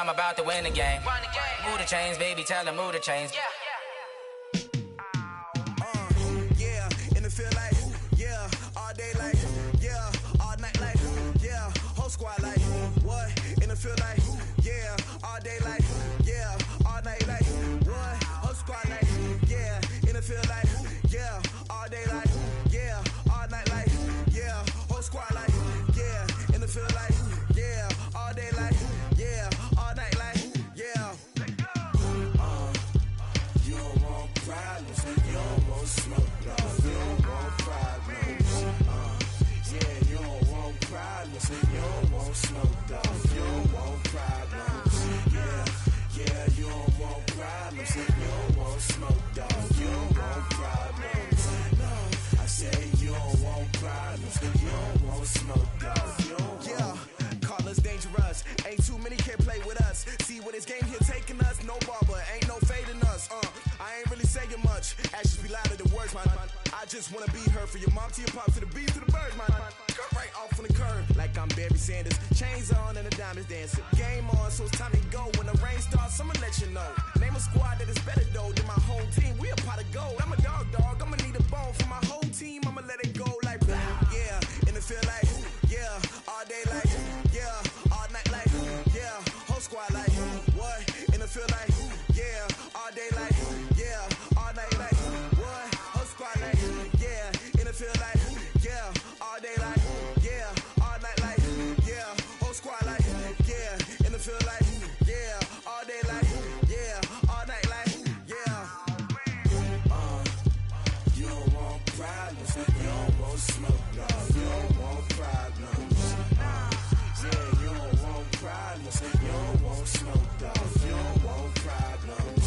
I'm about to win the game. Move the chains, baby, tell them move the chains. Yeah, in the field like, yeah, all day like, yeah, all night like, yeah, whole squad like, what? In the field like, yeah, all day like, yeah, all night like, what? Whole squad like, yeah, in the field like, yeah, all day like, yeah, all night like, yeah, whole squad like, yeah, in the field like, yeah, all day like, yeah, all night like, yeah. You don't want problems, you don't want smoke, no, you don't want problems. Yeah, you don't want problems, you don't want smoke, dog, you don't want problems. Yeah, you don't want problems, you don't want smoke, dog, you don't want problems. No, I say you don't want problems, you don't want smoke, dog, you don't want. Yeah, call us dangerous, ain't too many can play with us. See what this game here taking us, no barber, ain't no fading us. I ain't really saying much, actions be louder than words, man. I just wanna be heard, for your mom to your pop, to the beat, to the bird, man. Cut right off on the curb, like I'm Barry Sanders. Chains on and the diamonds dancing. Game on, so it's time to go. When the rain starts, I'ma let you know. Name a squad that is better though than my whole team. We a pot of gold. I'm a dog, I'ma need a bone for my whole team. I'ma let it go like, yeah, in the field like, yeah, all day like, yeah, all night like, yeah, whole squad like, what? In the field like, yeah, all day like, yeah, all night like, what? Whole squad like, yeah, in the field like, yeah, all day like, yeah, all night like, yeah, whole squad like, yeah, in the field like, yeah, all day like, yeah, all night like, yeah. You don't want problems, you don't want smoke, no, you don't want problems. Yeah, you don't want problems, you don't want smoke, dog, you don't want problems.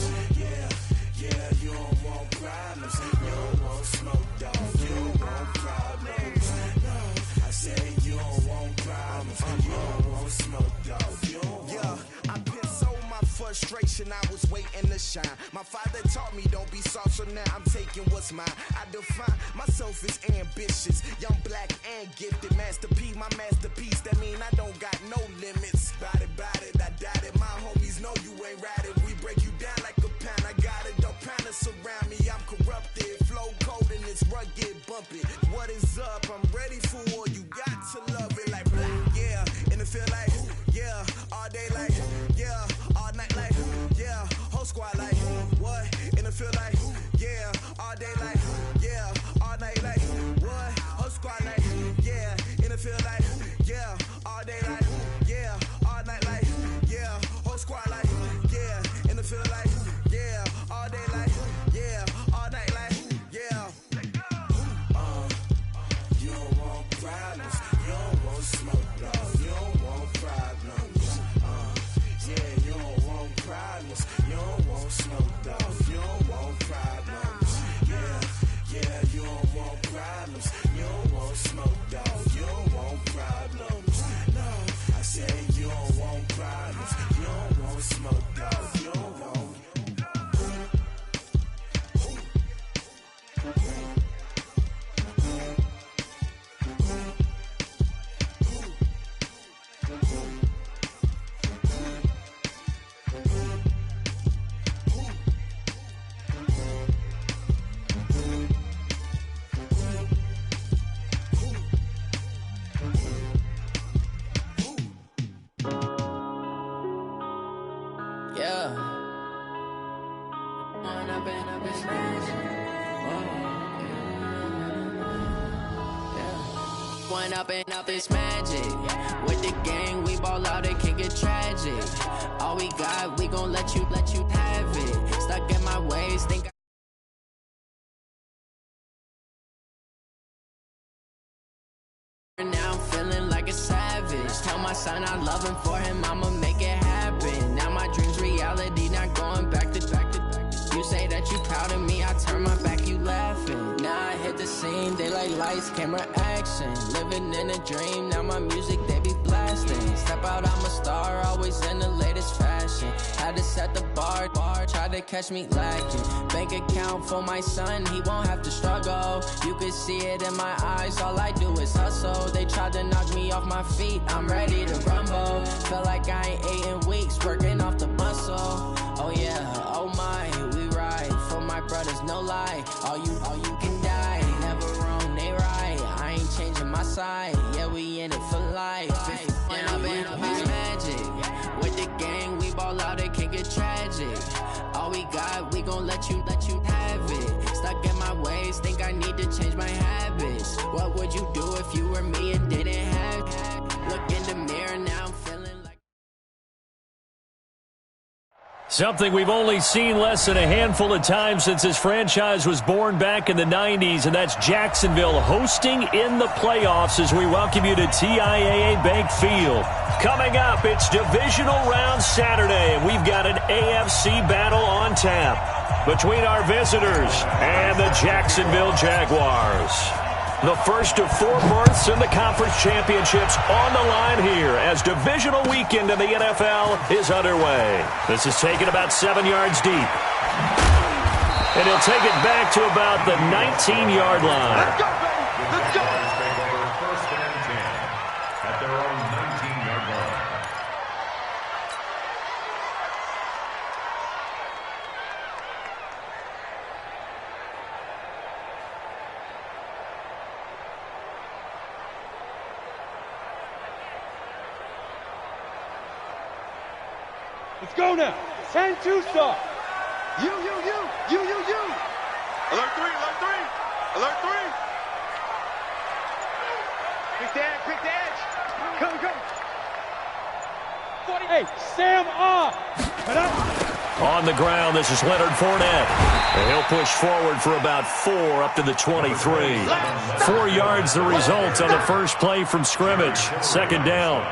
Yeah, you don't want problems, you don't want smoke, dog, you don't want problems. No, I say you don't want problems, you don't want smoke, dog, you don't want. Yeah, I pissed so my frustration, I was waiting to shine. My father taught me don't be soft, so now I'm taking what's mine. I define myself as ambitious, young, black, and gifted. Master P, my masterpiece, that mean I don't got no limits. Bout it, I doubt it. My homies know you ain't ratted. We break you down like a pound. I got it, don't pound to surround me. I'm corrupted, flow cold and it's rugged, bumpy. What is up? I'm ready for war. You got to love it like black. Yeah, in the field like, yeah, all day like, yeah, all night like, yeah, whole squad like, what? In the field like, yeah, all day like, yeah, all night like, what? Whole squad like, yeah, in the field like, yeah, all day like, yeah, all night like, yeah, whole squad like, yeah, in the field like, yeah, all day like, yeah, all night like, yeah. You don't want problems, you don't want smoke, no, you don't want problems. Yeah, you don't want problems, you don't want smoke, dog, you don't want problems. Yeah, you don't want problems, you don't want smoke, dog, you don't want problems. No, I say you don't want problems, you don't want smoke, dog, you don't want. Up is magic. With the gang, we ball out, it can get tragic. All we got, we gon' let you have it. Stuck in my ways, think now I'm feeling like a savage. Tell my son I love him, for him I'ma make it happen. Now my dreams reality, not going back to. You say that you proud of me, I turn my back, you laughing. Now I hit the scene, they like lights, camera, action. Living in a dream, now my music, they be blasting. Boston. Step out, I'm a star, always in the latest fashion. Had to set the bar, try to catch me lacking. Bank account for my son, he won't have to struggle. You can see it in my eyes, all I do is hustle. They tried to knock me off my feet, I'm ready to rumble. Feel like I ain't ate in weeks, working off the muscle. Oh yeah, oh my, we ride for my brothers, no lie. All you can die, never wrong, they right. I ain't changing my side, yeah, we in it for life. And I've been magic. With the gang, we ball out, it can get tragic. All we got, we gon' let you have it. Stuck in my ways, think I need to change my habits. What would you do if you were me and didn't have it? Look in the mirror, now I'm feeling like... Something we've only seen less than a handful of times since this franchise was born back in the 90s, and that's Jacksonville hosting in the playoffs as we welcome you to TIAA Bank Field. Coming up, it's divisional round Saturday, and we've got an AFC battle on tap between our visitors and the Jacksonville Jaguars. The first of 4 berths in the conference championships on the line here as divisional weekend in the NFL is underway. This is taken about 7 yards deep. And he'll take it back to about the 19-yard line. Let's go, baby! Let's go! First and 10 at their own 19-yard line. Let's go now. 10-2 start. You. Alert 3, alert 3. Alert 3. Quick the edge. Come. 48. Sam off. On the ground, this is Leonard Fournette. And he'll push forward for about 4 up to the 23. 4 yards the result on the first play from scrimmage. Second down.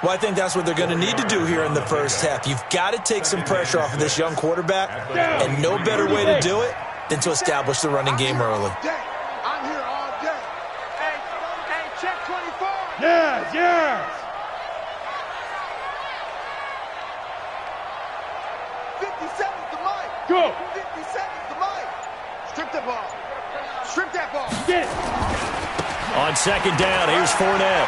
Well, I think that's what they're going to need to do here in the first half. You've got to take some pressure off of this young quarterback, and no better way to do it than to establish the running game early. I'm here all day. Hey, check 24. Yes. 57's the mic. Go. 57's the mic. Strip that ball. Get it. On second down, here's Fournette.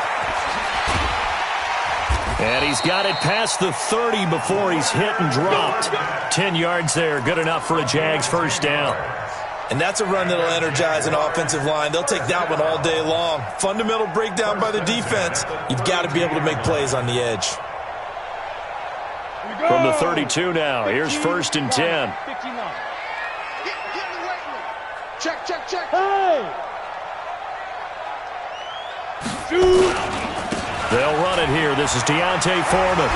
And he's got it past the 30 before he's hit and dropped. 10 yards there, good enough for a Jags first down. And that's a run that'll energize an offensive line. They'll take that one all day long. Fundamental breakdown by the defense. You've got to be able to make plays on the edge. From the 32 now, here's first and 10. Get in the weight room. Check. Hey. Shoot. They'll run it here. This is Deontay Foreman.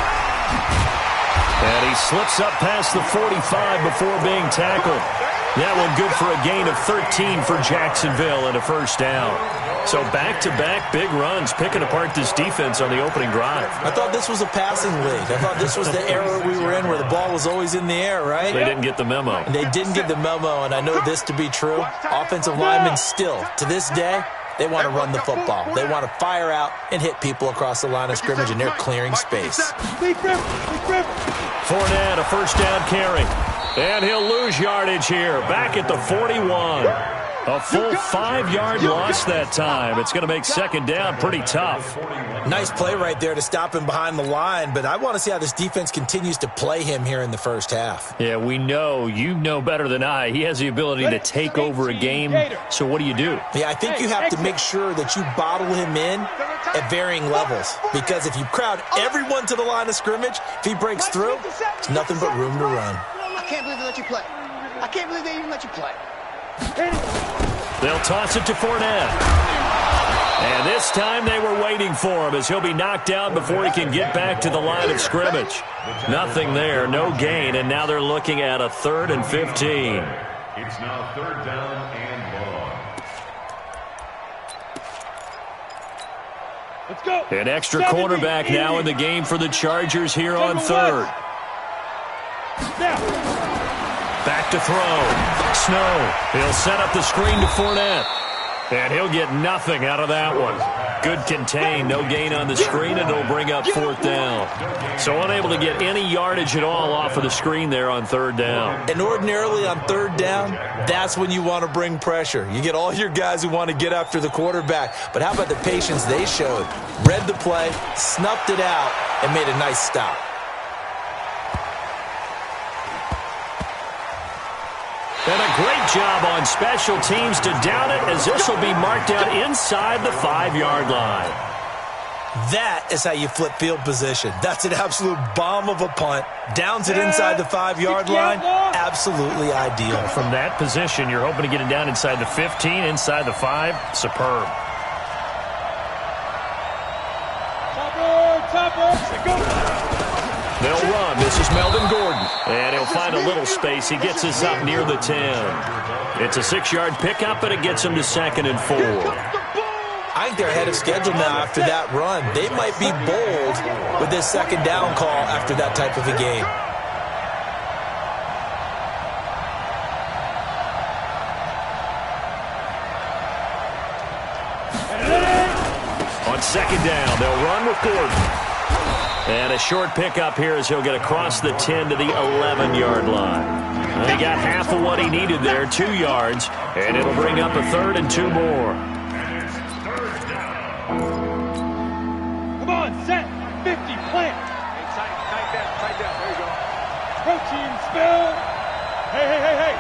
And he slips up past the 45 before being tackled. That one good for a gain of 13 for Jacksonville and a first down. So back-to-back big runs, picking apart this defense on the opening drive. I thought this was a passing league. I thought this was the era we were in where the ball was always in the air, right? They didn't get the memo. They didn't get the memo, and I know this to be true. Offensive linemen still, to this day, they want to run the football. They want to fire out and hit people across the line of scrimmage, and they're clearing space. Fournette, a first down carry. And he'll lose yardage here, back at the 41. A full 5-yard loss that time. It's going to make second down pretty tough. Nice play right there to stop him behind the line, but I want to see how this defense continues to play him here in the first half. Yeah, we know. You know better than I. He has the ability to take over a game. So what do? Yeah, I think you have to make sure that you bottle him in at varying levels, because if you crowd everyone to the line of scrimmage, if he breaks through, it's nothing but room to run. I can't believe they let you play. I can't believe they even let you play. They'll toss it to Fournette. And this time they were waiting for him as he'll be knocked out before he can get back to the line of scrimmage. Nothing there, no gain, and now they're looking at a 3rd and 15. It's now 3rd down and long. Let's go. An extra cornerback now in the game for the Chargers here on 3rd. Back to throw. Snow. He'll set up the screen to Fournette. And he'll get nothing out of that one. Good contain, no gain on the screen, and it'll bring up 4th down. So unable to get any yardage at all off of the screen there on 3rd down. And ordinarily on 3rd down, that's when you want to bring pressure. You get all your guys who want to get after the quarterback. But how about the patience they showed? Read the play, snuffed it out, and made a nice stop. And a great job on special teams to down it, as this will be marked out inside the 5-yard line. That is how you flip field position. That's an absolute bomb of a punt. Downs it inside the 5-yard line. Absolutely ideal. From that position, you're hoping to get it down inside the 15, inside the 5. Superb. They'll run. This is Melvin Gordon. And he'll find a little space. He gets us up near the 10. It's a 6-yard pickup, and it gets him to 2nd and 4. I think they're ahead of schedule now after that run. They might be bold with this 2nd down call after that type of a game. On 2nd down, they'll run with Gordon. And a short pickup here as he'll get across the 10 to the 11-yard line. He got half of what he needed there, 2 yards, and it'll bring up a 3rd and 2 more. Come on, set, 50, plant. Hey, tight down, there you go. Protein spill. Hey.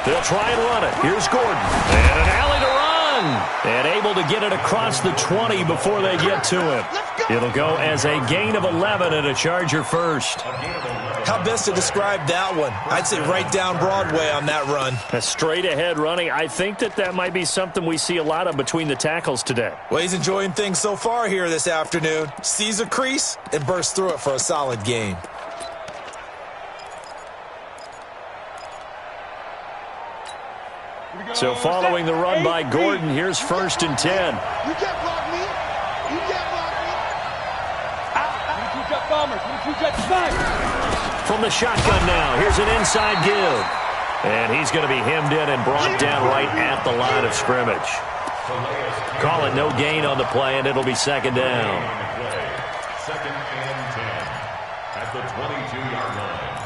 They'll try and run it. Here's Gordon. And an alley to run. And able to get it across the 20 before they get to him. It'll go as a gain of 11 and a Charger first. How best to describe that one? I'd say right down Broadway on that run. A straight ahead running. I think that might be something we see a lot of between the tackles today. Well, he's enjoying things so far here this afternoon. Sees a crease and bursts through it for a solid gain. So following the run by Gordon, here's 1st and 10. You can't block me. You can't block me. 22 jet bombers, 22 jet snipers. From the shotgun now, here's an inside give. And he's going to be hemmed in and brought down right at the line of scrimmage. Call it no gain on the play, and it'll be 2nd down. 2nd and 10 at the 22-yard line.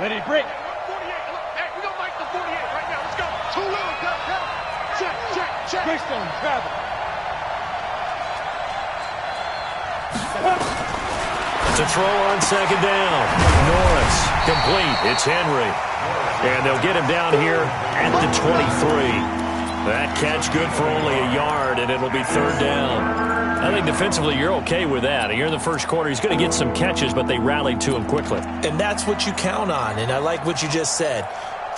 Let it break. 48. Hey, we don't like the 48 right now. Let's go. Too little. Go. Check. Greystone, travel. To throw on 2nd down. Norris, complete. It's Henry. And they'll get him down here at the 23. That catch good for only a yard, and it'll be 3rd down. I think defensively you're okay with that. Here in the first quarter, he's going to get some catches, but they rallied to him quickly. And that's what you count on, and I like what you just said.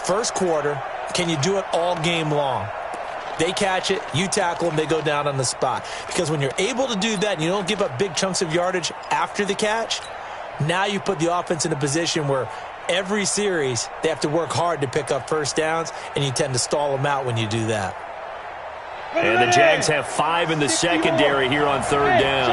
First quarter, can you do it all game long? They catch it, you tackle them, they go down on the spot. Because when you're able to do that and you don't give up big chunks of yardage after the catch, now you put the offense in a position where every series they have to work hard to pick up 1st downs, and you tend to stall them out when you do that. And the Jags have 5 in the secondary here on 3rd down.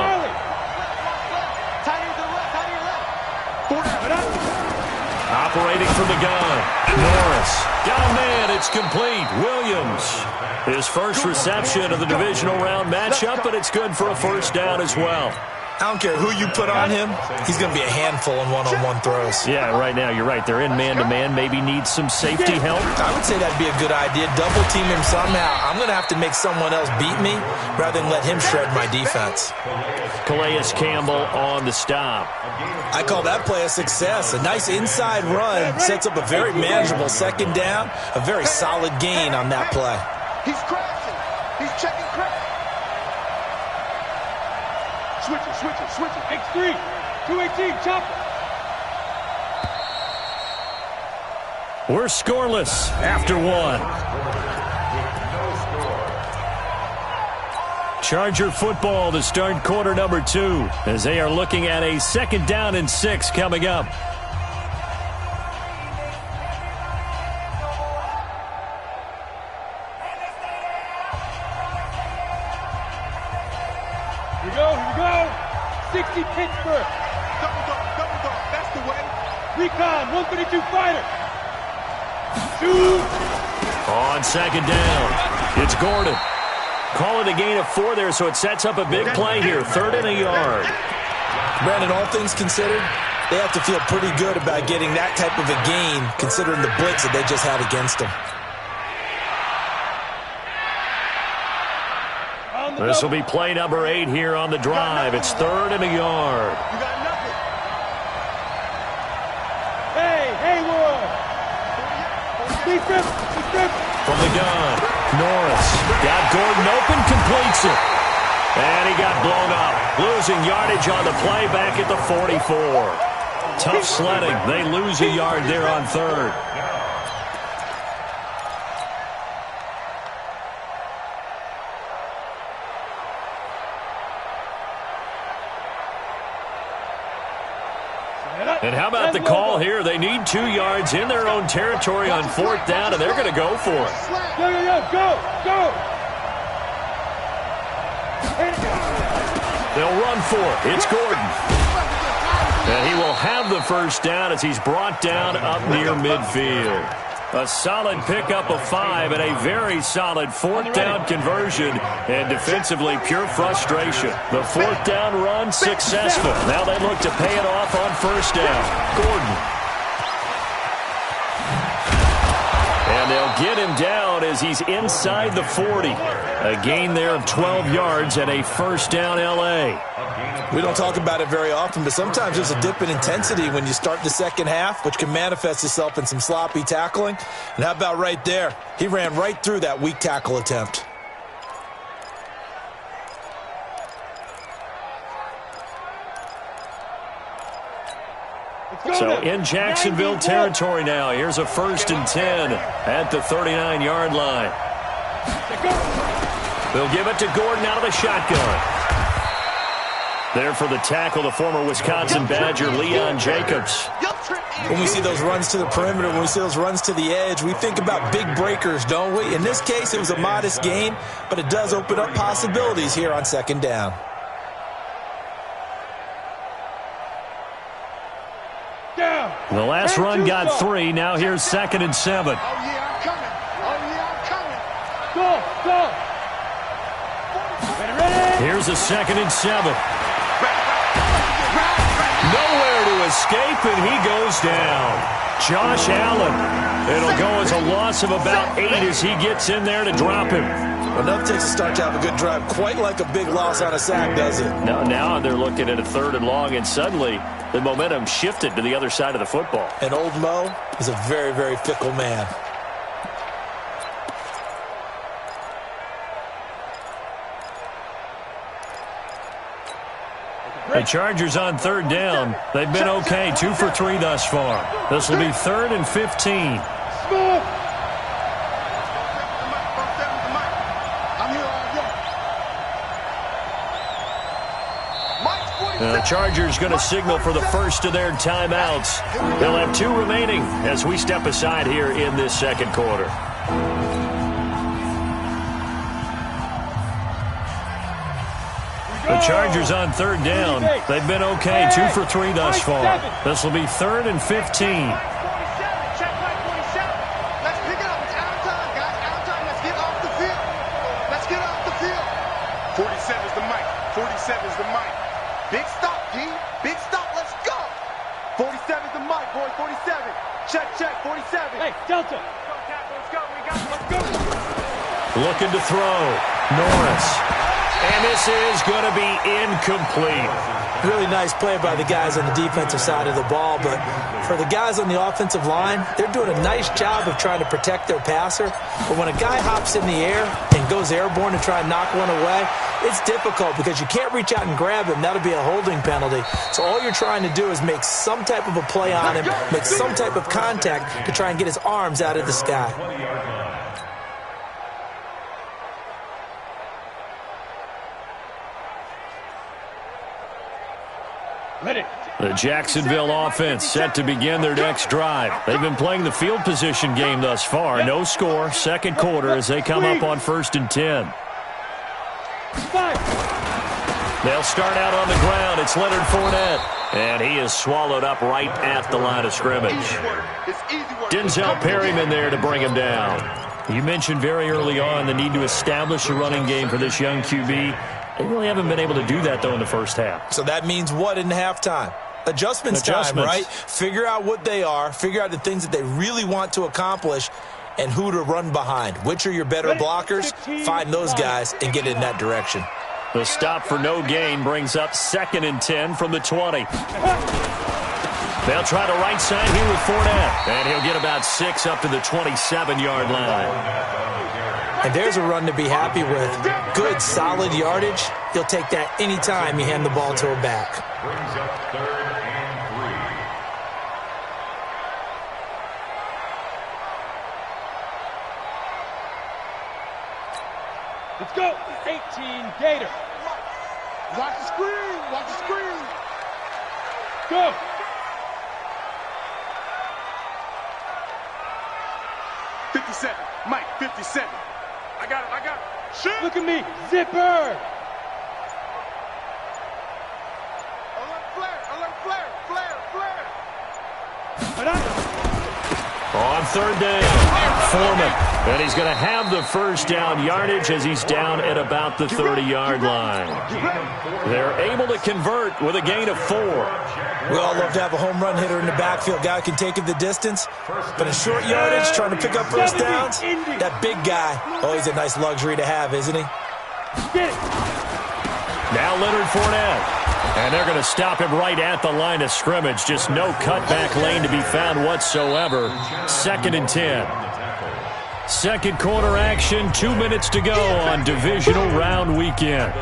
Operating from the gun. Norris. Got a man. It's complete. Williams. His first reception of the divisional round matchup, but it's good for a 1st down as well. I don't care who you put on him. He's going to be a handful in one-on-one throws. Yeah, right now, you're right. They're in man-to-man. Maybe need some safety help. I would say that'd be a good idea. Double team him somehow. I'm going to have to make someone else beat me rather than let him shred my defense. Calais Campbell on the stop. I call that play a success. A nice inside run sets up a very manageable 2nd down. A very solid gain on that play. He's crashing. He's checking crash. Switch it. X3, 218, chopper. We're scoreless after 1. Charger football to start quarter number 2 as they are looking at a 2nd down and 6 coming up. Here we go. 60 Pittsburgh. Double dog, that's the way. Recon, 132 fighter. Shoot. On second down, it's Gordon. Call it a gain of 4 there, so it sets up a big play here. 3rd and a yard. Brandon, all things considered, they have to feel pretty good about getting that type of a gain, considering the blitz that they just had against them. This will be play number 8 here on the drive. It's 3rd and a yard. You got nothing. Hey, Hayward. From the gun, Norris got Gordon open, completes it. And he got blown up, losing yardage on the play back at the 44. Tough sledding. They lose a yard there on 3rd. And how about the call here? They need 2 yards in their own territory on 4th down, and they're going to go for it. Go. They'll run for it. It's Gordon. And he will have the first down as he's brought down up near midfield. A solid pickup of 5 and a very solid 4th down conversion. And defensively, pure frustration. The 4th down run successful. Now they look to pay it off on 1st down. Gordon. And they'll get him down as he's inside the 40. A gain there of 12 yards and a 1st down L.A. We don't talk about it very often, but sometimes there's a dip in intensity when you start the second half, which can manifest itself in some sloppy tackling. And how about right there? He ran right through that weak tackle attempt. So in Jacksonville territory now. Here's a 1st and 10 at the 39-yard line. They'll give it to Gordon out of the shotgun. There for the tackle, the former Wisconsin Badger, Leon Jacobs. When we see those runs to the perimeter, when we see those runs to the edge, we think about big breakers, don't we? In this case, it was a modest gain, but it does open up possibilities here on 2nd down. The last run got 3. Now here's 2nd and 7. Oh, yeah, I'm coming. Go. Here's a 2nd and 7. Nowhere to escape, and he goes down. Josh Allen. It'll go as a loss of about 8 as he gets in there to drop him. Enough takes a start to have a good drive, quite like a big loss on a sack, does it? Now they're looking at a 3rd and long, and suddenly the momentum shifted to the other side of the football. And old Mo is a very, very fickle man. The Chargers on 3rd down. They've been okay, 2 for 3 thus far. This will be 3rd and 15. The Chargers going to signal for the first of their timeouts. They'll have 2 remaining as we step aside here in this 2nd quarter. The Chargers on 3rd down. They've been okay, 2 for 3 thus far. This will be 3rd and 15. Big stop, D. Big stop. Let's go. 47's the mic, boy. 47. Check, 47. Hey, Delta. Let's go. Let's go. Looking to throw. Norris. And this is going to be incomplete. Really nice play by the guys on the defensive side of the ball, but for the guys on the offensive line, they're doing a nice job of trying to protect their passer. But when a guy hops in the air and goes airborne to try and knock one away, it's difficult because you can't reach out and grab him. That'll be a holding penalty. So all you're trying to do is make some type of a play on him, make some type of contact to try and get his arms out of the sky. The Jacksonville offense set to begin their next drive. They've been playing the field position game thus far. No score, 2nd quarter as they come up on 1st and 10. They'll start out on the ground. It's Leonard Fournette. And he is swallowed up right at the line of scrimmage. Denzel Perryman there to bring him down. You mentioned very early on the need to establish a running game for this young QB. They really haven't been able to do that, though, in the first half. So that means what in halftime? Adjustments time, right? Figure out what they are. Figure out the things that they really want to accomplish and who to run behind. Which are your better blockers? Find those guys and get in that direction. The stop for no gain brings up 2nd and 10 from the 20. They'll try to right side here with Fournette. And he'll get about 6 up to the 27-yard line. And there's a run to be happy with. Good, solid yardage. He'll take that anytime you hand the ball to a back. Brings up 3rd and 3. Let's go. 18 Gator. Watch the screen. Watch the screen. Go. Mike, 57. I got it. Shoot. Look at me. Zipper. Alert flare. On 3rd down, Foreman. And he's going to have the first down yardage as he's down at about the 30-yard line. They're able to convert with a gain of 4. We all love to have a home run hitter in the backfield. Guy can take it the distance. But in short yardage, trying to pick up first downs, that big guy, always a nice luxury to have, isn't he? Now Leonard Fournette. And they're going to stop him right at the line of scrimmage. Just no cutback lane to be found whatsoever. 2nd and 10. Second quarter action, 2 minutes to go on divisional round weekend.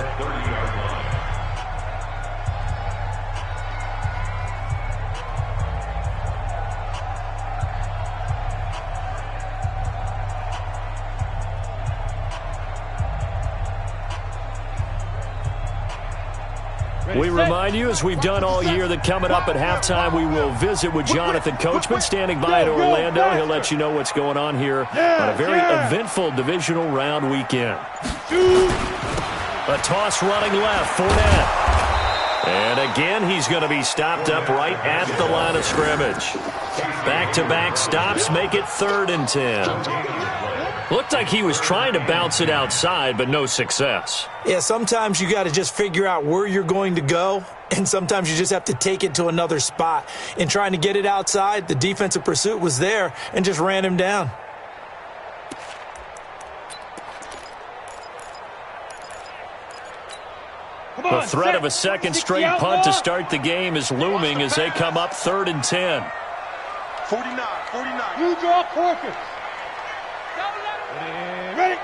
We remind you, as we've done all year, that coming up at halftime, we will visit with Jonathan Coachman standing by in Orlando. He'll let you know what's going on here on a very eventful divisional round weekend. A toss running left, Fournette. And again, he's going to be stopped up right at the line of scrimmage. Back-to-back stops make it 3rd and 10. Looked like he was trying to bounce it outside, but no success. Yeah, sometimes you got to just figure out where you're going to go, and sometimes you just have to take it to another spot. In trying to get it outside, the defensive pursuit was there and just ran him down. The threat of a second straight punt to start the game is looming as they come up 3rd and 10. 49. You draw Corkers. Ready.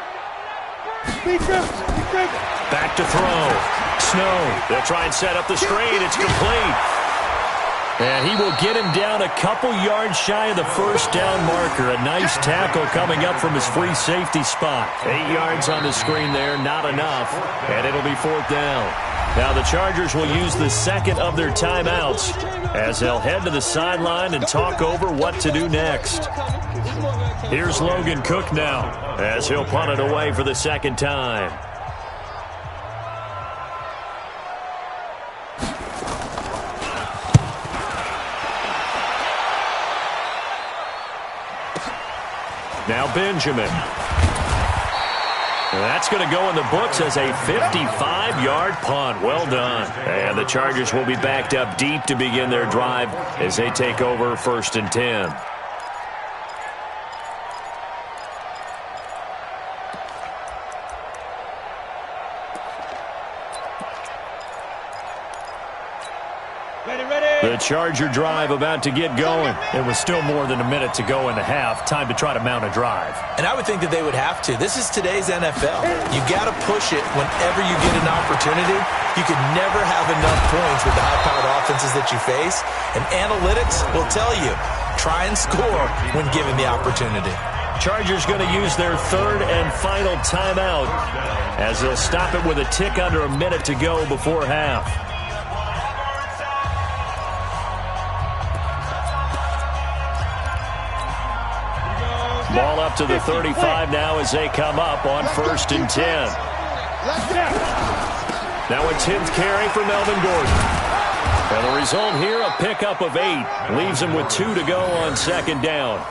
Back to throw. Snow. They'll try and set up the screen. It's complete. And he will get him down a couple yards shy of the first down marker. A nice tackle coming up from his free safety spot. 8 yards on the screen there, not enough. And it'll be 4th down. Now the Chargers will use the second of their timeouts as they'll head to the sideline and talk over what to do next. Here's Logan Cook now as he'll punt it away for the second time. Now Benjamin. That's going to go in the books as a 55-yard punt. Well done. And the Chargers will be backed up deep to begin their drive as they take over 1st and 10. The Charger drive about to get going. There was still more than a minute to go in the half. Time to try to mount a drive. And I would think that they would have to. This is today's NFL. You got to push it whenever you get an opportunity. You could never have enough points with the high-powered offenses that you face. And analytics will tell you, try and score when given the opportunity. Chargers going to use their 3rd and final timeout as they'll stop it with a tick under a minute to go before half. Ball up to the 35 now as they come up on 1st and 10. Now a 10th carry for Melvin Gordon. And the result here, a pickup of 8. Leaves him with 2 to go on second down.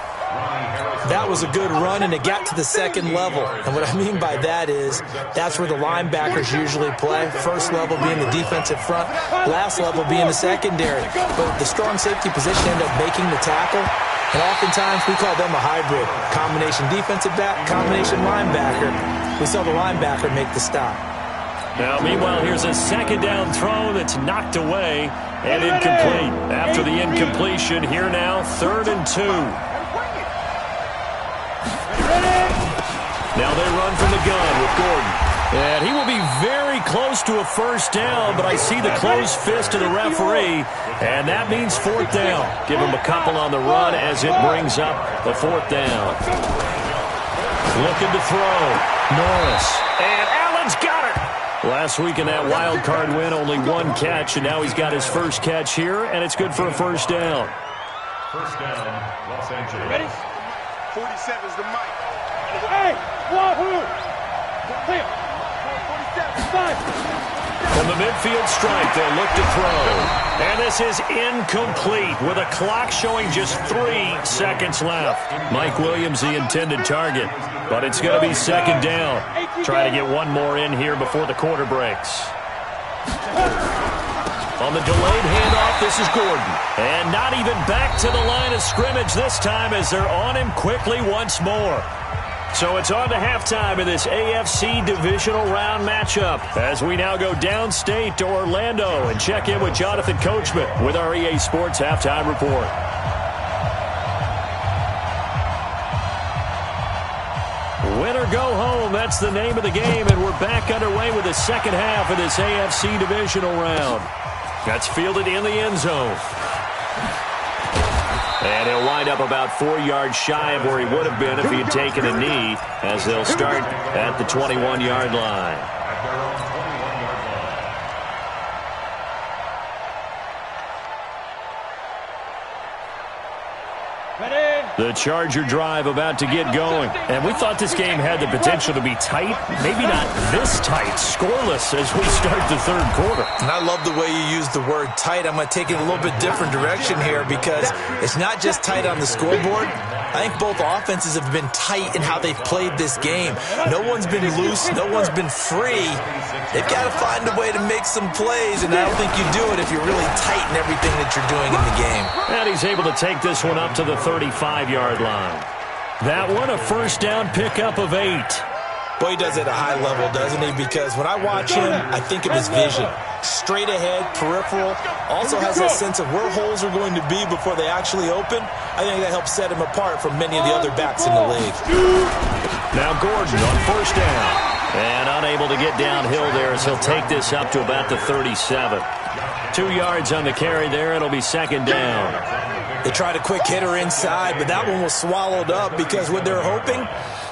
That was a good run, and it got to the second level. And what I mean by that is that's where the linebackers usually play. First level being the defensive front, last level being the secondary. But the strong safety position ended up making the tackle. And oftentimes we call them a hybrid. Combination defensive back, combination linebacker. We saw the linebacker make the stop. Now, meanwhile, here's a second down throw that's knocked away and incomplete. After the incompletion, here now, 3rd and 2. Now they run from the gun with Gordon. And he will be very close to a first down, but I see the closed fist of the referee, and that means 4th down. Give him a couple on the run as it brings up the 4th down. Looking to throw. Norris. And Allen's got it. Last week in that wild card win, only 1 catch, and now he's got his first catch here, and it's good for a first down. First down, Los Angeles. Ready? 47 is the mic. Hey, Wahoo! Clear. 47, 5. From the midfield stripe, they'll look to throw. And this is incomplete with a clock showing just 3 seconds left. Mike Williams, the intended target, but it's going to be second down. Try to get one more in here before the quarter breaks. On the delayed handoff, this is Gordon. And not even back to the line of scrimmage this time as they're on him quickly once more. So it's on to halftime in this AFC divisional round matchup as we now go downstate to Orlando and check in with Jonathan Coachman with our EA Sports Halftime Report. Win or go home, that's the name of the game, and we're back underway with the second half of this AFC divisional round. That's fielded in the end zone. And he'll wind up about 4 yards shy of where he would have been if he had taken a knee, as they'll start at the 21-yard line. The Charger drive about to get going. And we thought this game had the potential to be tight. Maybe not this tight, scoreless as we start the third quarter. And I love the way you use the word tight. I'm going to take it a little bit different direction here because it's not just tight on the scoreboard. I think both offenses have been tight in how they've played this game. No one's been loose. No one's been free. They've got to find a way to make some plays, and I don't think you do it if you're really tight in everything that you're doing in the game. And he's able to take this one up to the 35-yard line. That one, a first down pickup of 8. Boy, he does it at a high level, doesn't he? Because when I watch him, I think of his vision. Straight ahead, peripheral. Also has that sense of where holes are going to be before they actually open. I think that helps set him apart from many of the other backs in the league. Now Gordon on first down. And unable to get downhill there as he'll take this up to about the 37. 2 yards on the carry there. It'll be second down. They tried a quick hitter inside, but that one was swallowed up because what they're hoping,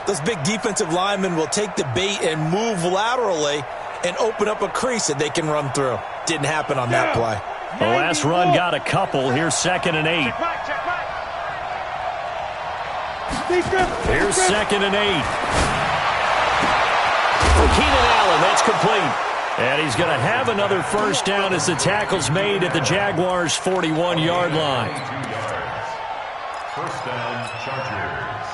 those big defensive linemen will take the bait and move laterally and open up a crease that they can run through. Didn't happen on that play. The last run got a couple. Here's second and 8. Here's second and 8. For Keenan Allen, that's complete. And he's going to have another first down as the tackle's made at the Jaguars' 41-yard line. First down, Chargers.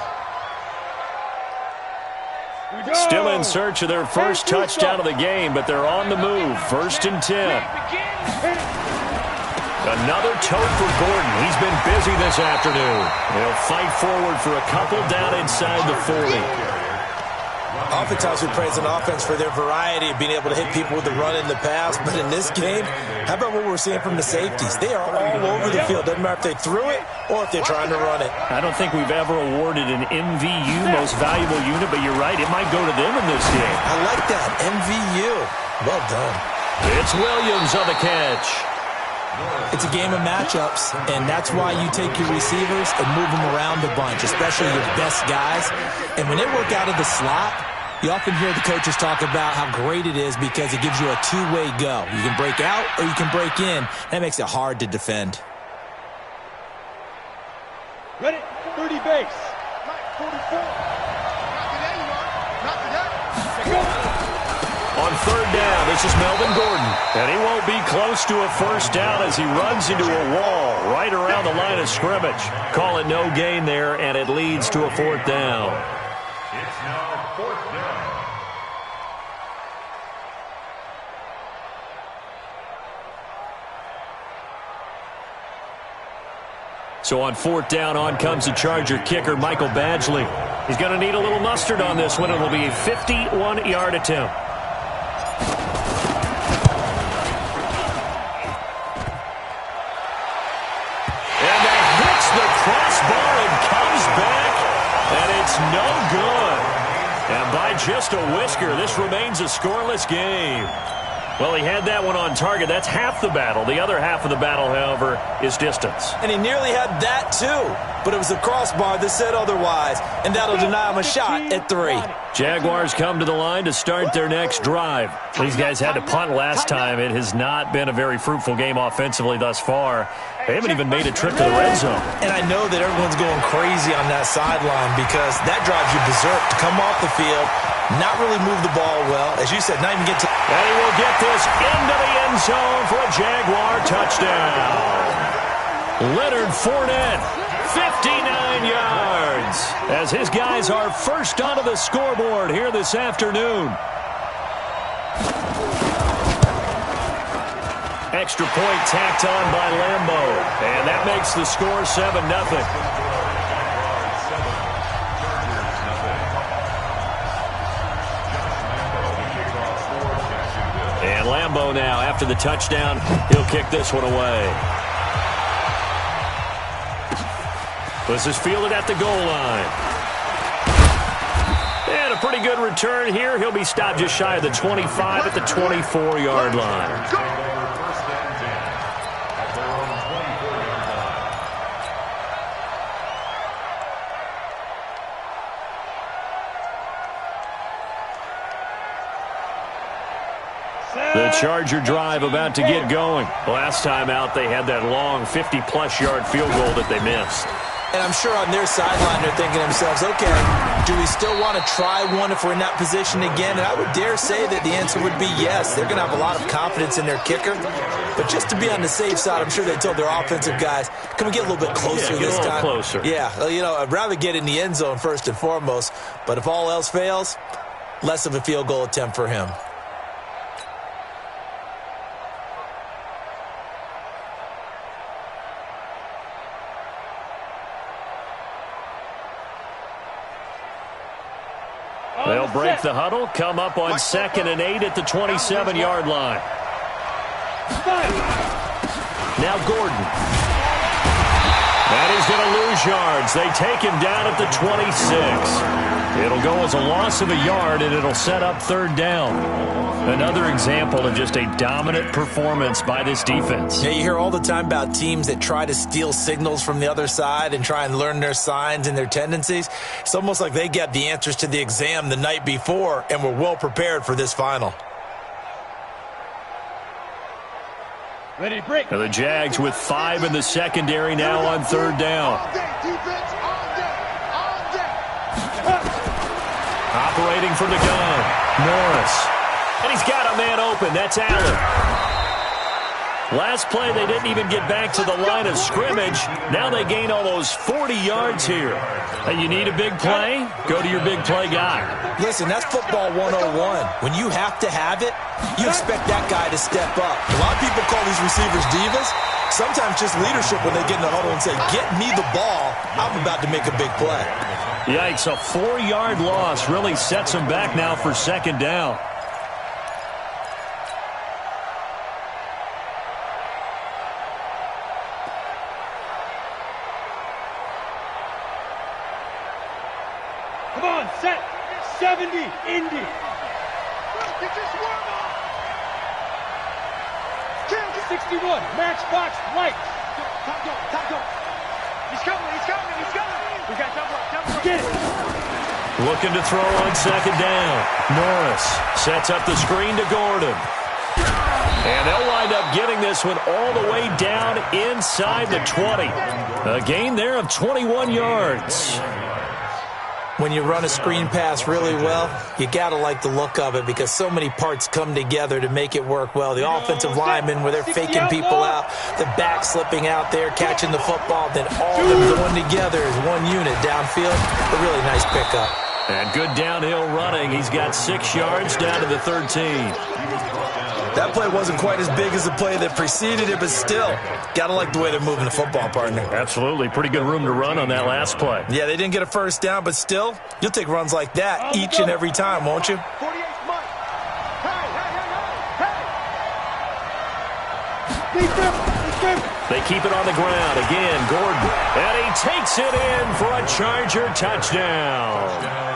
Still in search of their first touchdown of the game, but they're on the move. First and 10. Another tote for Gordon. He's been busy this afternoon. He'll fight forward for a couple down inside the 40. Oftentimes we praise an offense for their variety of being able to hit people with the run in the pass, but in this game, how about what we're seeing from the safeties? They are all over the field. Doesn't matter if they threw it or if they're trying to run it. I don't think we've ever awarded an MVU, most valuable unit, but you're right, it might go to them in this game. I like that, MVU. Well done. It's Williams on the catch. It's a game of matchups, and that's why you take your receivers and move them around a bunch, especially your best guys. And when they work out of the slot, you often hear the coaches talk about how great it is because it gives you a two-way go. You can break out or you can break in. That makes it hard to defend. Ready? 30 base. 44. on third down. This is Melvin Gordon. And he won't be close to a first down as he runs into a wall right around the line of scrimmage. Call it no gain there, and it leads to a fourth down. It's now fourth down. So on fourth down, on comes the Charger kicker, Michael Badgley. He's going to need a little mustard on this one. It'll be a 51-yard attempt. And that hits the crossbar and comes back, and it's no good. And by just a whisker, this remains a scoreless game. Well, he had that one on target. That's half the battle. The other half of the battle, however, is distance. And he nearly had that, too. But it was the crossbar that said otherwise, and that'll deny him a shot at 3. Jaguars come to the line to start their next drive. These guys had to punt last time. It has not been a very fruitful game offensively thus far. They haven't even made a trip to the red zone. And I know that everyone's going crazy on that sideline because that drives you berserk to come off the field, not really move the ball well. As you said, not even get to... And he will get this into the end zone for a Jaguar touchdown. Leonard Fournette, 59 yards, as his guys are first onto the scoreboard here this afternoon. Extra point tacked on by Lambo, and that makes the score 7-0. And Lambo now, after the touchdown, he'll kick this one away. This is fielded at the goal line. And a pretty good return here. He'll be stopped just shy of the 25 at the 24-yard line. The Charger drive about to get going. Last time out, they had that long 50-plus yard field goal that they missed. And I'm sure on their sideline they're thinking to themselves, okay, do we still want to try one if we're in that position again? And I would dare say that the answer would be yes. They're going to have a lot of confidence in their kicker. But just to be on the safe side, I'm sure they told their offensive guys, can we get a little bit closer this time? Closer. Yeah, you know, I'd rather get in the end zone first and foremost. But if all else fails, less of a field goal attempt for him. They'll break the huddle, come up on 2nd and 8 at the 27-yard line. Now Gordon. And he's going to lose yards. They take him down at the 26. It'll go as a loss of a yard, and it'll set up third down. Another example of just a dominant performance by this defense. Yeah, you hear all the time about teams that try to steal signals from the other side and try and learn their signs and their tendencies. It's almost like they got the answers to the exam the night before and were well prepared for this final. Ready to break. Now the Jags with 5 in the secondary now on third down. Operating from the gun, Norris. And he's got a man open. That's Allen. Last play, they didn't even get back to the line of scrimmage. Now they gain almost 40 yards here. Hey, you need a big play? Go to your big play guy. Listen, that's football 101. When you have to have it, you expect that guy to step up. A lot of people call these receivers divas. Sometimes just leadership when they get in the huddle and say, get me the ball. I'm about to make a big play. Yikes, a 4-yard loss really sets them back now for second down. Come on, set. 70, Indy. 61, matchbox right. He's coming. We got double. Get it. Looking to throw on second down. Norris sets up the screen to Gordon. And they'll wind up getting this one all the way down inside the 20. A gain there of 21 yards. When you run a screen pass really well, you got to like the look of it because so many parts come together to make it work well. The offensive linemen, where they're faking people out, the back slipping out there, catching the football, then all of them going together as one unit downfield. A really nice pickup. And good downhill running. He's got 6 yards down to the 13. That play wasn't quite as big as the play that preceded it, but still, got to like the way they're moving the football, partner. Absolutely. Pretty good room to run on that last play. Yeah, they didn't get a first down, but still, you'll take runs like that each and every time, won't you? 48th month. Hey. They keep it on the ground. Again, Gordon. And he takes it in for a Charger touchdown.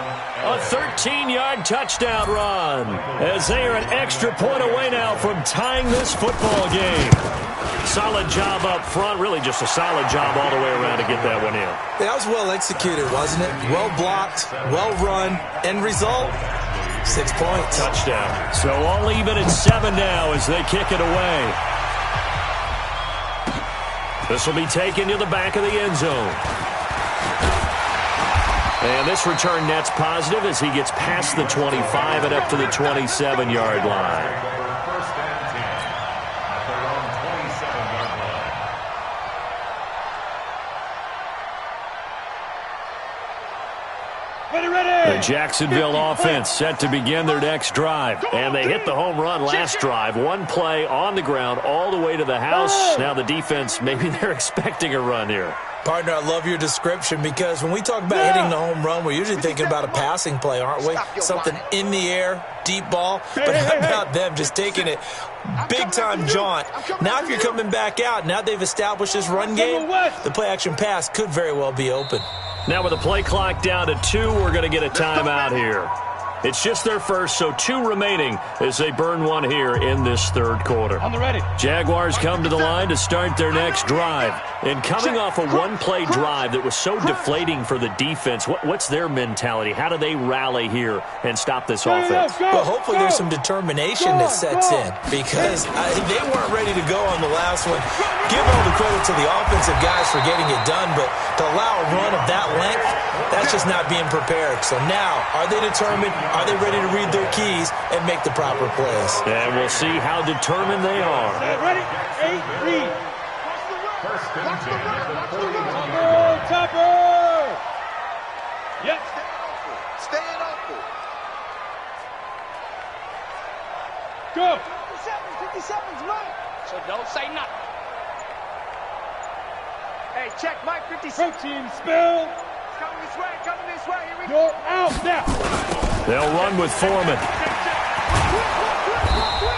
A 13-yard touchdown run as they are an extra point away now from tying this football game. Solid job up front, really just a solid job all the way around to get that one in. That was well executed, wasn't it? Well blocked, well run, end result, 6 points. Touchdown. So all even at 7 now as they kick it away. This will be taken to the back of the end zone. And this return net's positive as he gets past the 25 and up to the 27-yard line. First and 10 at their own 27-yard line. Ready. The Jacksonville offense set to begin their next drive. And they hit the home run last drive. One play on the ground all the way to the house. Now the defense, maybe they're expecting a run here. Partner, I love your description because when we talk about hitting the home run, we're usually thinking about a passing play, aren't we? Something in the air, deep ball. But how about them just taking it big-time jaunt? Now if you're coming back out, now they've established this run game, the play-action pass could very well be open. Now with the play clock down to 2, we're going to get a timeout here. It's just their first, so 2 remaining as they burn one here in this third quarter. On the ready. Jaguars come to the line to start their next drive. And coming off a one-play drive that was so deflating for the defense, what's their mentality? How do they rally here and stop this offense? Well, hopefully there's some determination that sets in because they weren't ready to go on the last one. Give all the credit to the offensive guys for getting it done, but to allow a run of that length, that's just not being prepared. So now, are they determined? Are they ready to read their keys and make the proper plays? And we'll see how determined they are. Ready? 8, read. First and 10 at the 41-yard Oh, line. Topper! Yep. Staying open. Go. 57's Mike. So don't say nothing. Hey, check Mike 57. Protein spill. Coming this way, Here we go. You're out now. They'll run with Foreman.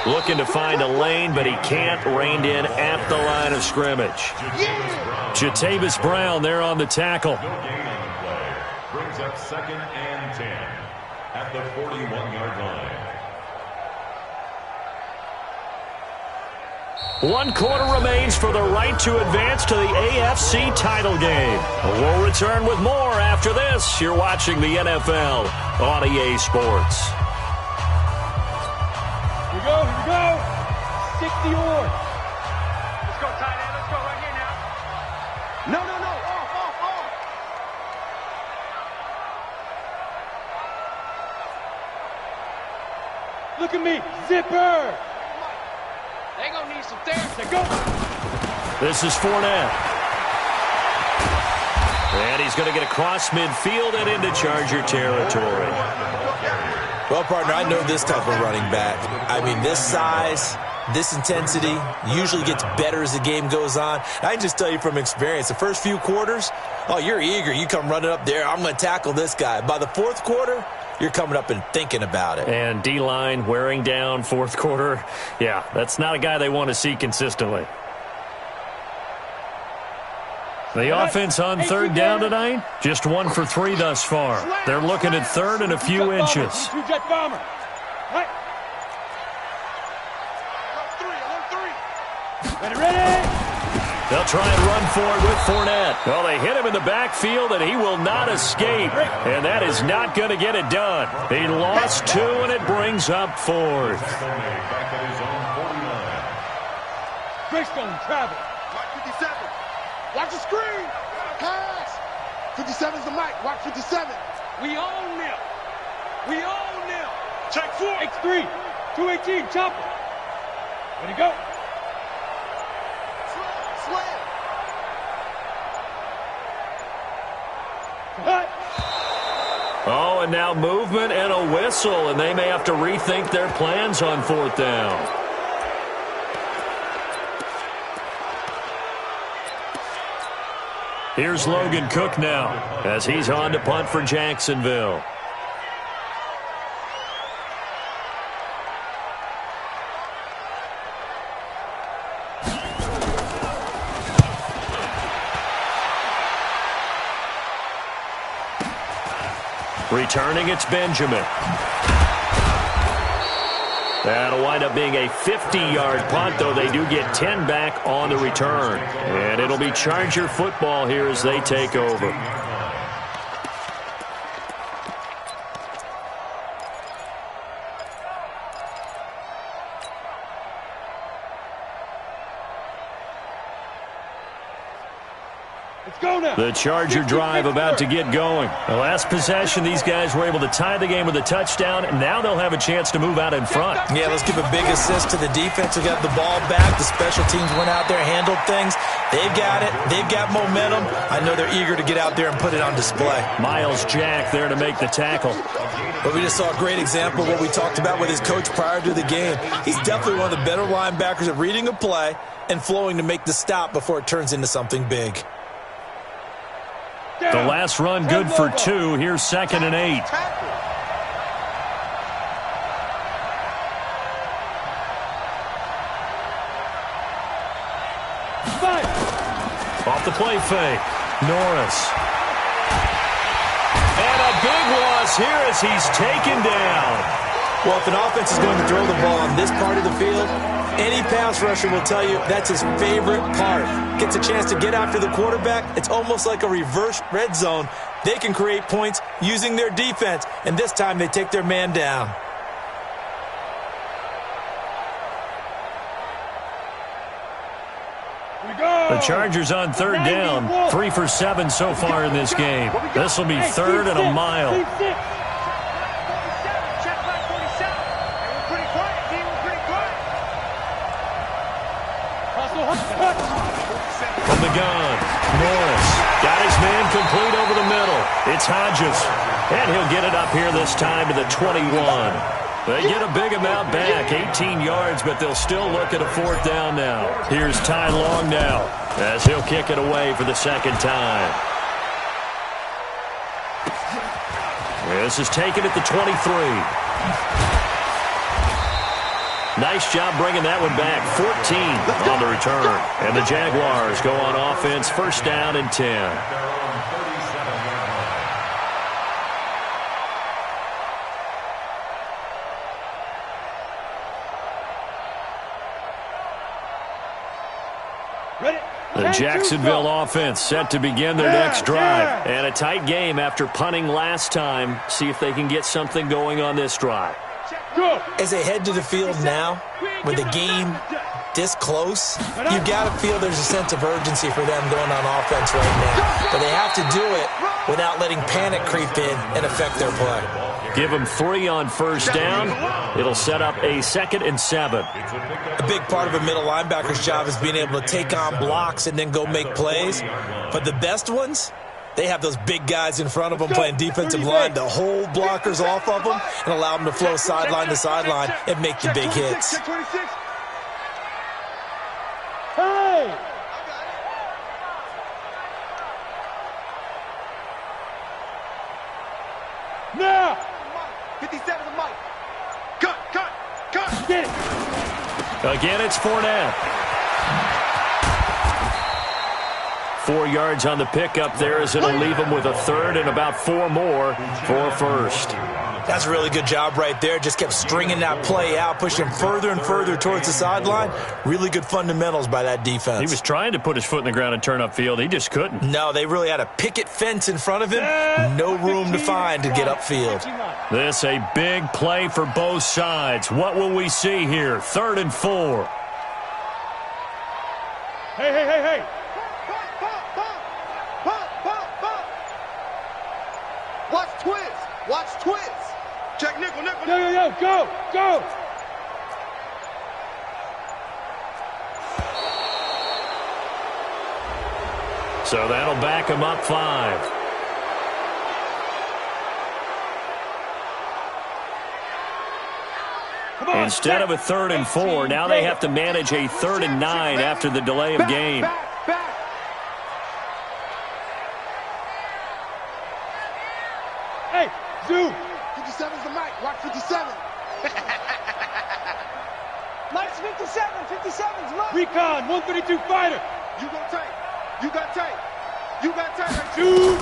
Looking to find a lane, but he can't. Reined in at the line of scrimmage. Jatavis Brown there on the tackle. No gain on the play. Brings up 2nd and 10 at the 41-yard line. 1 quarter remains for the right to advance to the AFC title game. We'll return with more after this. You're watching the NFL on EA Sports. Here we go. 60 on. Let's go, tight end. Let's go right here now. No. Off. Look at me. Zipper. They're going to need some therapy. Go. This is Fournette. And he's going to get across midfield and into Charger territory. Well, partner, I know this type of running back. I mean, this size, this intensity usually gets better as the game goes on. I can just tell you from experience, the first few quarters, oh, you're eager. You come running up there, I'm going to tackle this guy. By the fourth quarter, you're coming up and thinking about it. And D-line wearing down fourth quarter. Yeah, that's not a guy they want to see consistently. The offense on third down tonight, just 1 for 3 thus far. They're looking at third and a few inches. Two-jet bomber. Right. Ready. They'll try and run for it with Fournette. Well, they hit him in the backfield, and he will not escape. And that is not going to get it done. He lost 2, and it brings up 4th. Back at his own 49. Greystone travel. Watch 57. Watch the screen. Pass. 57's the mic. Watch 57. We own them. We own them. Check 4. X3. 218. Chopper. Ready to go. Slam. Cut. Oh, and now movement and a whistle, and they may have to rethink their plans on 4th down. Here's Logan Cook now as he's on to punt for Jacksonville. Returning, it's Benjamin. That'll wind up being a 50-yard punt, though they do get 10 back on the return. And it'll be Charger football here as they take over. The Charger drive about to get going. The last possession, these guys were able to tie the game with a touchdown, and now they'll have a chance to move out in front. Yeah, let's give a big assist to the defense who got the ball back. The special teams went out there, handled things. They've got it. They've got momentum. I know they're eager to get out there and put it on display. Miles Jack there to make the tackle. But we just saw a great example of what we talked about with his coach prior to the game. He's definitely one of the better linebackers at reading a play and flowing to make the stop before it turns into something big. The last run good for 2. Here's 2nd and 8. Off the play fake. Norris. And a big loss here as he's taken down. Well, if an offense is going to throw the ball on this part of the field, any pass rusher will tell you that's his favorite part. Gets a chance to get after the quarterback. It's almost like a reverse red zone. They can create points using their defense, and this time they take their man down. The Chargers on 3rd down. 3 for 7 so far in this game. This will be 3rd and a mile. From the gun, Norris got his man complete over the middle. It's Hodges, and he'll get it up here this time to the 21. They get a big amount back, 18 yards, but they'll still look at a 4th down now. Here's Ty Long now as he'll kick it away for the 2nd time. This is taken at the 23. Nice job bringing that one back. 14 on the return. And the Jaguars go on offense, 1st down and 10. The Jacksonville offense set to begin their next drive. And a tight game after punting last time. See if they can get something going on this drive. As they head to the field now, with the game this close, you got to feel there's a sense of urgency for them going on offense right now. But they have to do it without letting panic creep in and affect their play. Give them 3 on 1st down. It'll set up a 2nd and 7. A big part of a middle linebacker's job is being able to take on blocks and then go make plays. But the best ones, they have those big guys in front of them playing defensive line to hold blockers off of them and allow them to flow sideline to sideline and make the big hits. Hey! Now! 57 the mic. Cut. Get it! Again, it's Fournette. 4 yards on the pickup there as it'll leave them with a 3rd and about 4 more for a 1st. That's a really good job right there. Just kept stringing that play out, pushing him further and further towards the sideline. Really good fundamentals by that defense. He was trying to put his foot in the ground and turn upfield. He just couldn't. No, they really had a picket fence in front of him. No room to find to get upfield. This a big play for both sides. What will we see here? 3rd and 4. Hey! Watch twist. Watch twist. Check nickel, nickel. Yo, yo, yo, go, go. So that'll back him up 5. Instead of a 3rd and 4, now they have to manage a 3rd and 9 after the delay of game. Back. Hey, Zoo. 57's the mic. Watch 57. Mike's 57. 57's Mike. Recon, 132 fighter. You got tape. You got tape. You got tape. Zoo.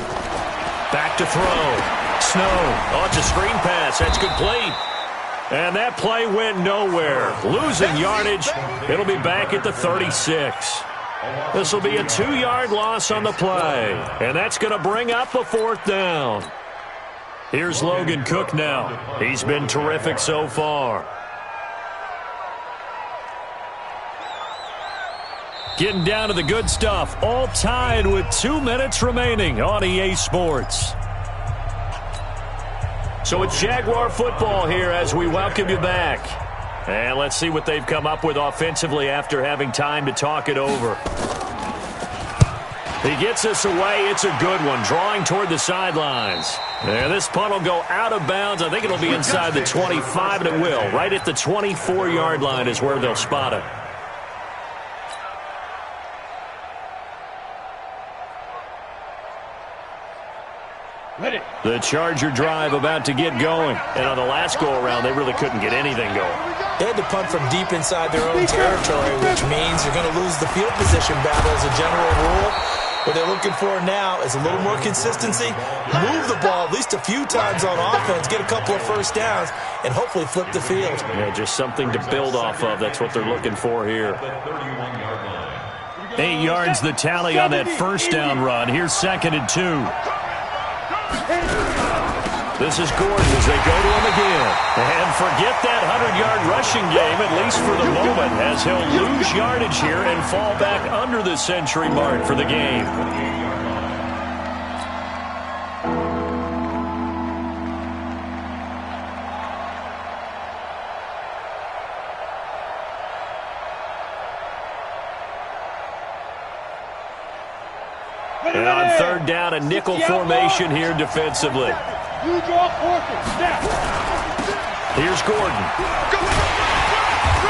Back to throw. Snow. Oh, it's a screen pass. That's complete. And that play went nowhere. Losing yardage. It'll be back at the 36. This will be a 2-yard loss on the play. And that's going to bring up a 4th down. Here's Logan Cook now. He's been terrific so far. Getting down to the good stuff. All tied with 2 minutes remaining on EA Sports. So it's Jaguar football here as we welcome you back. And let's see what they've come up with offensively after having time to talk it over. He gets us away. It's a good one. Drawing toward the sidelines. And this punt will go out of bounds. I think it'll be inside the 25, and it will. Right at the 24-yard line is where they'll spot it. The Charger drive about to get going. And on the last go-around, they really couldn't get anything going. They had to punt from deep inside their own territory, which means you're going to lose the field position battle as a general rule. What they're looking for now is a little more consistency, move the ball at least a few times on offense, get a couple of first downs, and hopefully flip the field. Yeah, just something to build off of. That's what they're looking for here. 8 yards the tally on that first down run. Here's 2nd and 2. This is Gordon as they go to him again. And forget that 100-yard rushing game, at least for the moment, as he'll lose yardage here and fall back under the century mark for the game. And on 3rd down, a nickel formation here defensively. You draw quarter. Snap. Here's Gordon.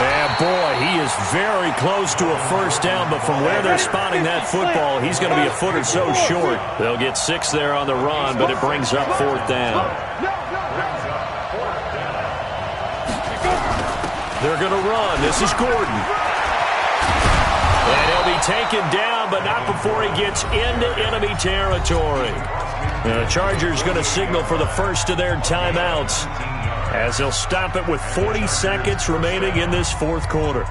And boy, he is very close to a first down, but from where they're spotting that football, he's going to be a foot or so short. They'll get 6 there on the run, but it brings up 4th down. They're going to run. This is Gordon. And he'll be taken down, but not before he gets into enemy territory. The Chargers going to signal for the first of their timeouts as they'll stop it with 40 seconds remaining in this 4th quarter.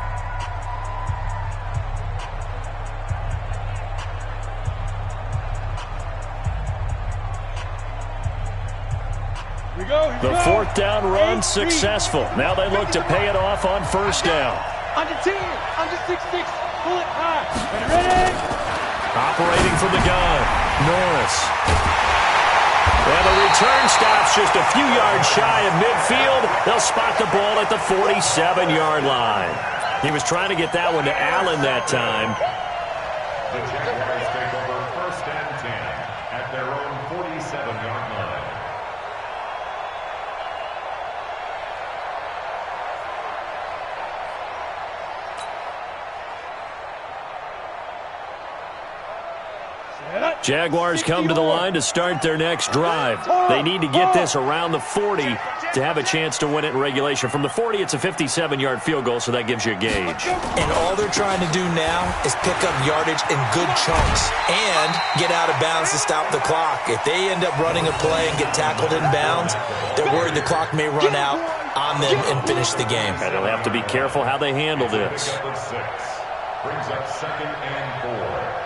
The 4th down run successful. Now they look to pay it off on first down. Under 10, under 6-6, pull it high. Ready? Operating from the gun, Norris. And the return stops just a few yards shy of midfield. They'll spot the ball at the 47-yard line. He was trying to get that one to Allen that time. The Jaguars take over 1st and 10 at their own 47-yard line. Jaguars come to the line to start their next drive. They need to get this around the 40 to have a chance to win it in regulation. From the 40, it's a 57-yard field goal, so that gives you a gauge. And all they're trying to do now is pick up yardage in good chunks and get out of bounds to stop the clock. If they end up running a play and get tackled in bounds, they're worried the clock may run out on them and finish the game. And they'll have to be careful how they handle this. Brings up 2nd and 4.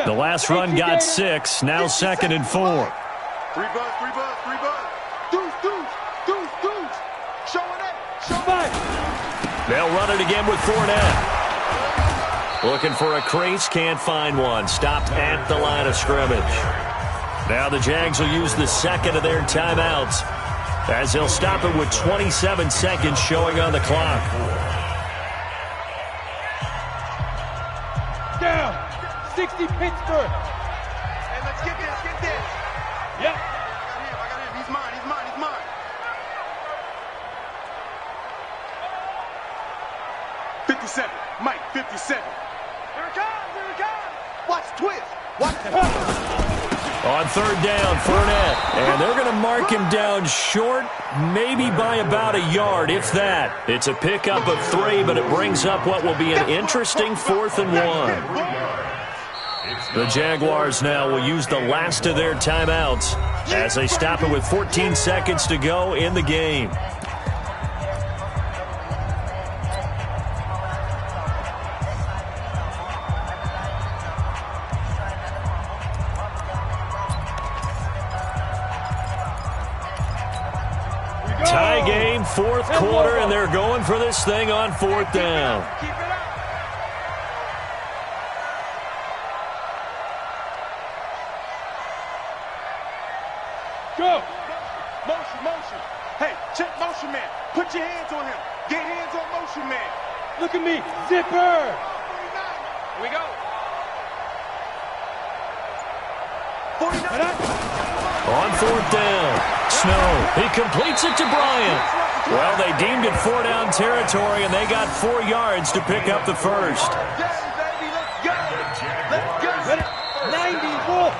The last run got 6. Now 2nd and 4. Three buzz. Deuce. They'll run it again with Fournette. Looking for a crease, can't find one. Stopped at the line of scrimmage. Now the Jags will use the second of their timeouts as they'll stop it with 27 seconds showing on the clock. Down. 60 Pittsburgh. Hey, let's get this. Yep. I got him. He's mine. 57. Mike, 57. Here it comes. Watch twist. Watch the On third down, Fournette. And they're going to mark him down short, maybe by about a yard, if that. It's a pickup of 3, but it brings up what will be an interesting 4th and 1. The Jaguars now will use the last of their timeouts as they stop it with 14 seconds to go in the game. Tie game, fourth quarter, and they're going for this thing on 4th down. Keep it up. Go. Motion. Hey, check motion man. Put your hands on him. Get hands on motion man. Look at me. Zipper. Here we go. 49. On 4th down, Snow. He completes it to Bryant. Well, they deemed it 4-down territory, and they got 4 yards to pick up the first. Yes, baby, let's go. 94.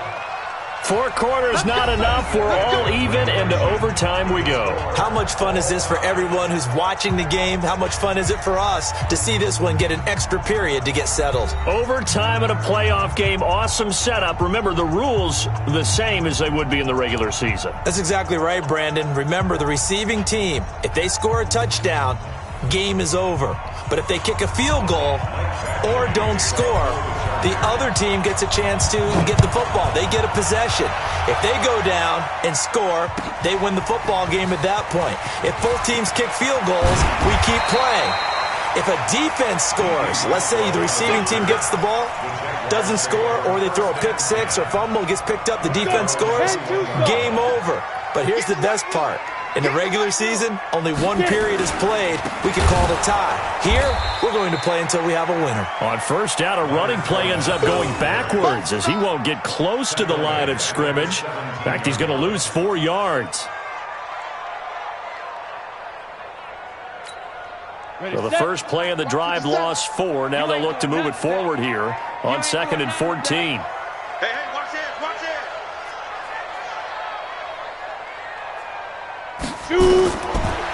4 quarters not enough. We're all even, and to overtime we go. How much fun is this for everyone who's watching the game? How much fun is it for us to see this one get an extra period to get settled? Overtime in a playoff game, awesome setup. Remember, the rules the same as they would be in the regular season. That's exactly right, Brandon. Remember, the receiving team, if they score a touchdown, game is over. But if they kick a field goal or don't score, the other team gets a chance to get the football. They get a possession. If they go down and score, they win the football game at that point. If both teams kick field goals, we keep playing. If a defense scores, let's say the receiving team gets the ball, doesn't score, or they throw a pick six or fumble, gets picked up, the defense scores, game over. But here's the best part. In the regular season, only 1 period is played. We can call it a tie. Here, we're going to play until we have a winner. On first down, a running play ends up going backwards as he won't get close to the line of scrimmage. In fact, he's going to lose 4 yards. So the first play of the drive lost 4. Now they'll look to move it forward here on 2nd and 14. Hey, watch this.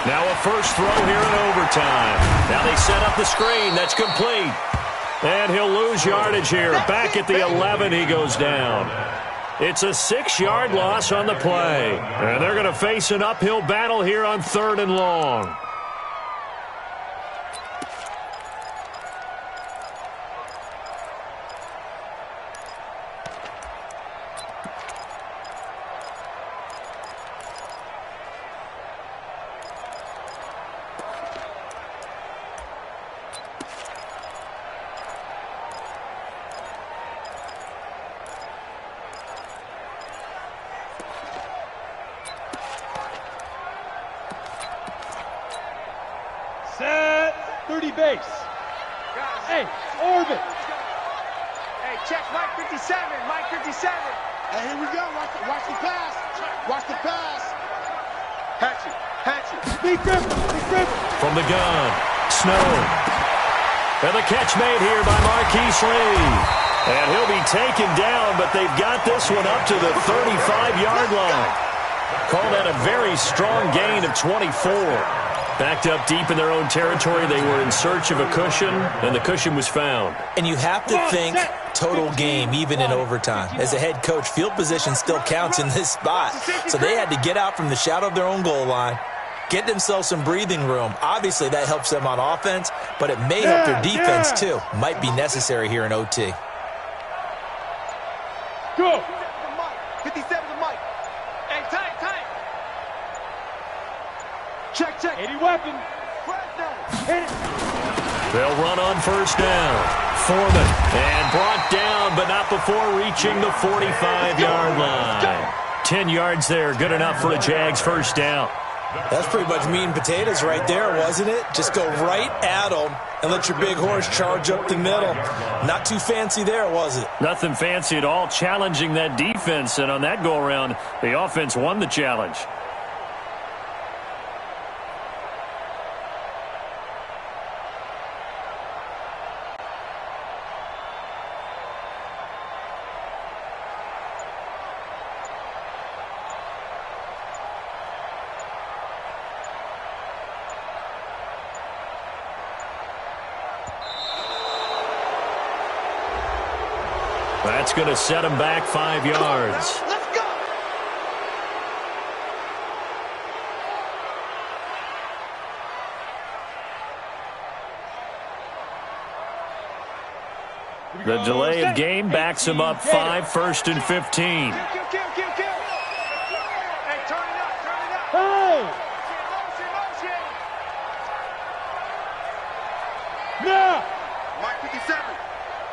Now a first throw here in overtime. Now they set up the screen. That's complete. And he'll lose yardage here. Back at the 11, he goes down. It's a 6-yard loss on the play. And they're going to face an uphill battle here on 3rd and long. Set. 30 base. Hey, orbit. Hey, check Mike 57. Hey, here we go. Watch the pass. Watch the pass. Hatchet. Big Griffin. From the gun, Snow. And the catch made here by Marquise Lee. And he'll be taken down, but they've got this one up to the 35-yard line. Call that a very strong gain of 24. Backed up deep in their own territory, they were in search of a cushion, and the cushion was found. And you have to think total game, even in overtime. As a head coach, field position still counts in this spot. So they had to get out from the shadow of their own goal line, get themselves some breathing room. Obviously, that helps them on offense, but it may help their defense, too. Might be necessary here in OT. Go. 57 to Mike. Hey, tight. Check. 80 weapon. Flag down. Hit it. They'll run on first down. Foreman, and brought down, but not before reaching the 45-yard line. 10 yards there, good enough for a Jags first down. That's pretty much meat and potatoes right there, wasn't it? Just go right at them and let your big horse charge up the middle. Not too fancy there, was it? Nothing fancy at all, challenging that defense, and on that go-around, the offense won the challenge. That's going to set him back 5 yards. Let's go. The delay of game backs him up 5, 1st and 15. Hey, turn it up, turn it up. Hey! Motion. Now! Mike 57.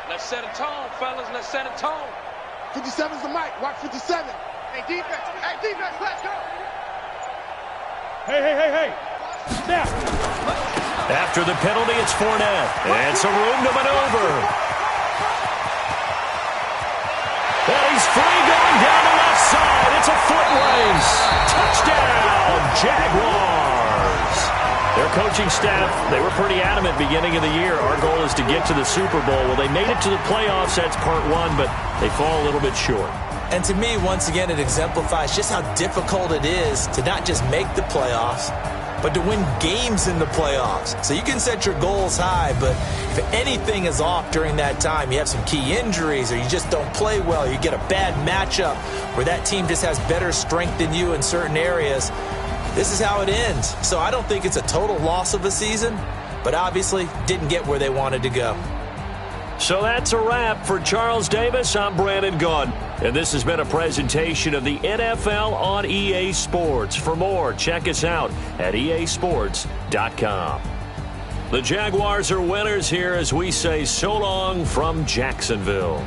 Let's set a tone, fellas. Let's set a tone. 57's the mic. Watch 57. Hey, defense, let's go. Hey. Snap! After the penalty, it's Fournette. And some room to maneuver. And he's free going down the left side. It's a foot race. Touchdown, Jaguars. Their coaching staff, they were pretty adamant beginning of the year. Our goal is to get to the Super Bowl. Well, they made it to the playoffs. That's part one, but they fall a little bit short. And to me, once again, it exemplifies just how difficult it is to not just make the playoffs, but to win games in the playoffs. So you can set your goals high, but if anything is off during that time, you have some key injuries or you just don't play well, you get a bad matchup where that team just has better strength than you in certain areas, this is how it ends. So I don't think it's a total loss of a season, but obviously didn't get where they wanted to go. So that's a wrap for Charles Davis. I'm Brandon Gunn, and this has been a presentation of the NFL on EA Sports. For more, check us out at easports.com. The Jaguars are winners here as we say so long from Jacksonville.